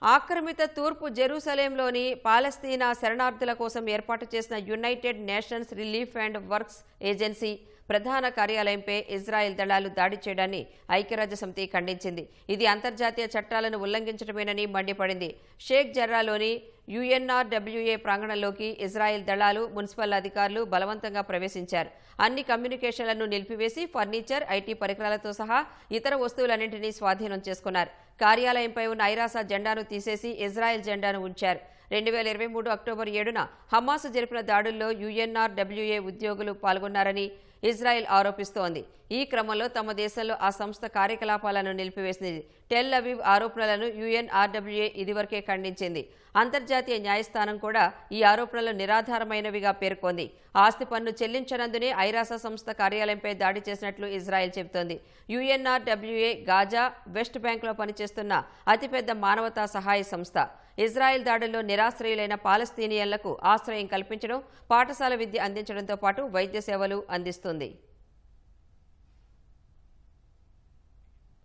ఆక్రమిత తూర్పు జెరూసలేంలోని పాలస్తీనా శరణార్థుల కోసం ఏర్పాటు చేసిన United nations relief and works agency ప్రధాన కార్యాలయంపై ఇజ్రాయెల్ దళాలు దాడి చేయడాన్ని ఐక్యరాజ్యసమితి ఖండించింది. ఇది అంతర్జాతీయ చట్టాలను ఉల్లంఘించడమేనని మండిపడింది. షేక్ జర్రాలోని UNRWA ప్రాంగణంలోకి ఇజ్రాయెల్ దళాలు, మున్సిపల్ అధికారులు బలవంతంగా ప్రవేశించారు. అన్ని కమ్యూనికేషన్లను నిలిపివేసి ఫర్నిచర్, ఐటీ పరికరాలతో సహా ఇతర వస్తువులన్నింటినీ స్వాధీనం చేసుకున్నారు. కార్యాలయంపై ఉన్న ఐరాస జెండాను తీసేసి ఇజ్రాయెల్ జెండాను ఉంచారు. 2023 అక్టోబర్ 7న హమాస్ జరిపిన దాడుల్లో UNRWA ఉద్యోగులు పాల్గొన్నారని ఇజ్రాయెల్ ఆరోపిస్తోంది. ఈ క్రమంలో తమ దేశంలో ఆ సంస్థ కార్యకలాపాలను నిలిపివేసింది. టెల్ అవీవ్ ఆరోపణలను UNRWA ఇదివరకే ఖండించింది. అంతర్జాతీయ న్యాయస్థానం కూడా ఈ ఆరోపణలు నిరాధారమైనవిగా పేర్కొంది. ఆస్తి పన్ను చెల్లించనందునే ఐరాస సంస్థ కార్యాలయంపై దాడి చేసినట్లు ఇజ్రాయెల్ చెబుతోంది. UNRWA గాజా, వెస్ట్ బ్యాంక్లో పనిచేస్తున్న అతిపెద్ద మానవతా సహాయ సంస్థ. ఇజ్రాయెల్ దాడుల్లో నిరాశ్రయులైన పాలస్తీనియన్లకు ఆశ్రయం కల్పించడం, పాఠశాల విద్య అందించడంతో పాటు వైద్య సేవలు అందిస్తుంది.